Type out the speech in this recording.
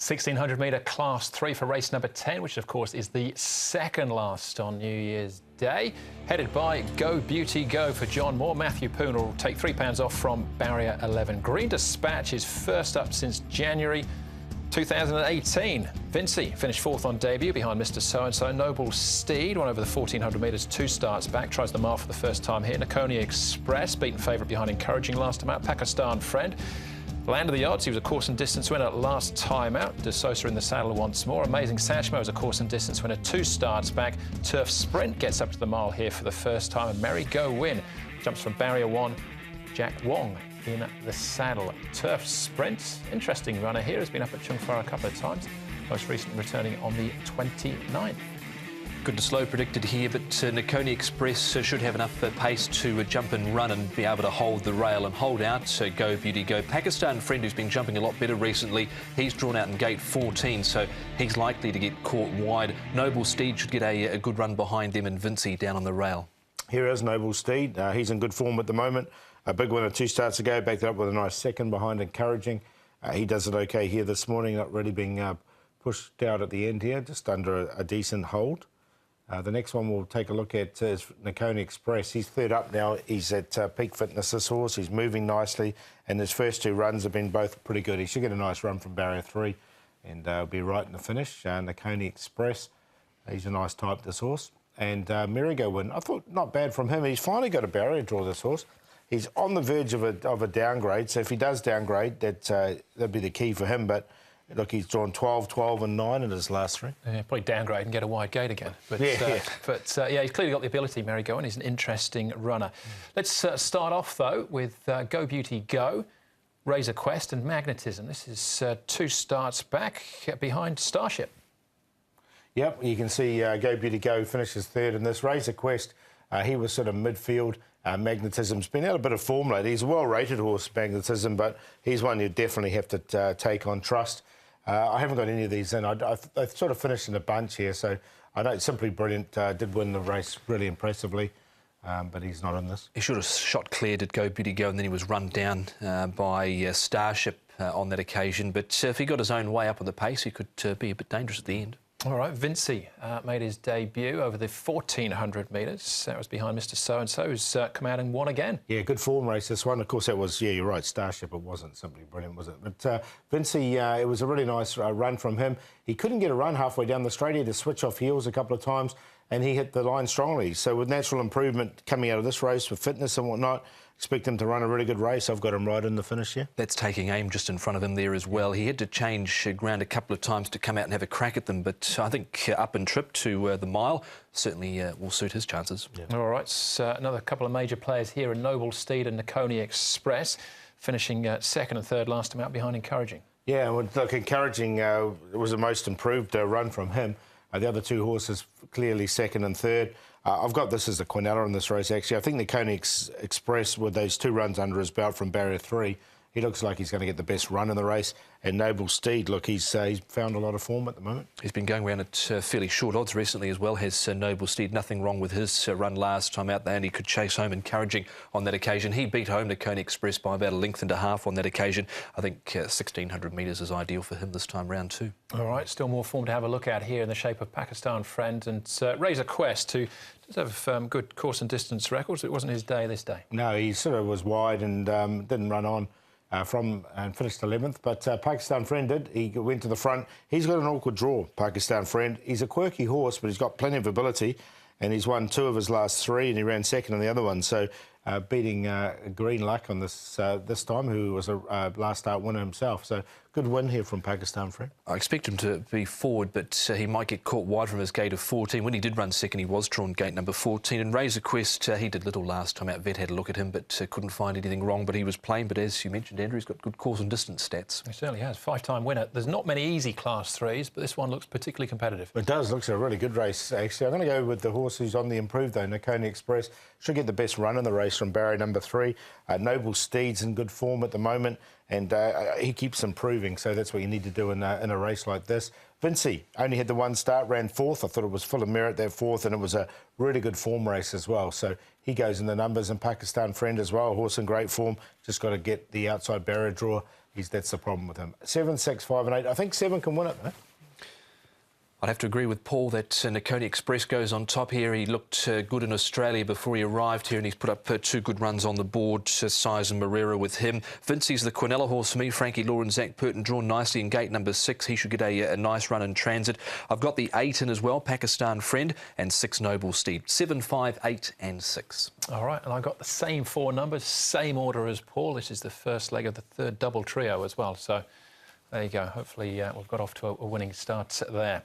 1600-metre Class 3 for race number 10, which of course is the second last on New Year's Day. Headed by Go Beauty Go for John Moore. Matthew Poon will take £3 off from barrier 11. Green Dispatch is first up since January 2018. Vincy finished fourth on debut behind Mr. So-and-so. Noble Steed won over the 1400 metres, 2 starts back. Tries the mile for the first time here. Nakoni Express, beaten favourite behind Encouraging last time out. Pakistan Friend. Land of the Odds, he was a course and distance winner last time out. De Sosa in the saddle once more. Amazing Sashmo is a course and distance winner, 2 starts back. Turf Sprint gets up to the mile here for the first time. And Merry Go Win jumps from barrier 1. Jack Wong in the saddle. Turf Sprint, interesting runner here, has been up at Chung Far a couple of times, most recently returning on the 29th. Good to slow predicted here, but Nakoni Express should have enough pace to jump and run and be able to hold the rail and hold out. So Go Beauty Go. Pakistan Friend, who's been jumping a lot better recently, he's drawn out in gate 14, so he's likely to get caught wide. Noble Steed should get a good run behind them, and Vincy down on the rail. Here is Noble Steed. He's in good form at the moment. A big winner 2 starts ago, backed up with a nice second behind Encouraging. He does it okay here this morning, not really being pushed out at the end here, just under a decent hold. The next one we'll take a look at is Nakoni Express. He's third up now. He's at peak fitness, this horse. He's moving nicely, and his first 2 runs have been both pretty good. He should get a nice run from barrier 3 and be right in the finish. Nakoni Express, he's a nice type, this horse. And Merry Go Win, I thought not bad from him. He's finally got a barrier draw, this horse. He's on the verge of a downgrade, so if he does downgrade, that'd be the key for him. But look, he's drawn 12, 12 and 9 in his last 3. Yeah, probably downgrade and get a wide gate again. But yeah. Yeah, he's clearly got the ability, Merry Go, and he's an interesting runner. Let's start off, though, with Go Beauty Go, Razor Quest and Magnetism. This is 2 starts back behind Starship. Yep, you can see Go Beauty Go finishes third in this. Razor Quest, he was sort of midfield. Magnetism's been out a bit of form lately. He's a well-rated horse, Magnetism, but he's one you definitely have to take on trust. I haven't got any of these in. They've sort of finished in a bunch here, so I know Simply Brilliant did win the race really impressively, but he's not in this. He should have shot clear, did Go Beauty Go, and then he was run down by Starship on that occasion. But if he got his own way up on the pace, he could be a bit dangerous at the end. All right, Vincy made his debut over the 1400 metres. That was behind Mr. So-and-so, who's come out and won again. Yeah, good form race, this one. Of course, that was, yeah, you're right, Starship. It wasn't Simply Brilliant, was it? But Vincy, it was a really nice run from him. He couldn't get a run halfway down the straight. He had to switch off heels a couple of times, and he hit the line strongly. So with natural improvement coming out of this race with fitness and whatnot, expect him to run a really good race. I've got him right in the finish here. That's taking aim just in front of him there as well. He had to change ground a couple of times to come out and have a crack at them, but I think up and trip to the mile certainly will suit his chances. Yeah. All right, another couple of major players here in Noble Steed and Nakoni Express, finishing second and third last time out behind Encouraging. Yeah, well, look, Encouraging was the most improved run from him. The other 2 horses clearly second and third. I've got this as a Quinella in this race, actually. I think the Nakoni Express, with those 2 runs under his belt from barrier 3, he looks like he's going to get the best run in the race. And Noble Steed, look, he's found a lot of form at the moment. He's been going around at fairly short odds recently as well, has Noble Steed. Nothing wrong with his run last time out there, and he could chase home Encouraging on that occasion. He beat home Nakoni Express by about 1.5 lengths on that occasion. I think 1600 metres is ideal for him this time round too. All right, still more form to have a look at here in the shape of Pakistan Friend and Razor Quest, who does have good course and distance records. It wasn't his day this day. No, he sort of was wide and didn't run on and finished 11th. But Pakistan Friend did. He went to the front. He's got an awkward draw, Pakistan Friend. He's a quirky horse, but he's got plenty of ability. And he's won 2 of his last 3, and he ran second on the other one. So beating Green Luck on this time, who was a last start winner himself. So good win here from Pakistan Friend. I expect him to be forward, but he might get caught wide from his gate of 14. When he did run second, he was drawn gate number 14. And Razor Quest, he did little last time out. Vet had a look at him, but couldn't find anything wrong. But he was plain. But as you mentioned, Andrew, he's got good course and distance stats. He certainly has. 5-time winner. There's not many easy Class 3s, but this one looks particularly competitive. It does. Looks a really good race, actually. I'm going to go with the horse who's on the improve, though, Nakoni Express. Should get the best run in the race from barrier number 3. Noble Steed's in good form at the moment, and he keeps improving, so that's what you need to do in a race like this. Vincy only had the 1 start, ran 4th. I thought it was full of merit, that 4th, and it was a really good form race as well. So he goes in the numbers, and Pakistan Friend as well, horse in great form. Just got to get the outside barrier draw That's the problem with him. 7, 6, 5 and 8. I think 7 can win it, though. I'd have to agree with Paul that Nakoni Express goes on top here. He looked good in Australia before he arrived here, and he's put up 2 good runs on the board. Size and Marrera with him. Vincey's the Quinella horse for me. Frankie Law and Zach Purton drawn nicely in gate number 6. He should get a nice run in transit. I've got the 8 in as well, Pakistan Friend, and 6 Noble Steed. 7, 5, 8 and 6. All right, and I got the same 4 numbers, same order as Paul. This is the first leg of the 3rd double trio as well. So there you go. Hopefully we've got off to a winning start there.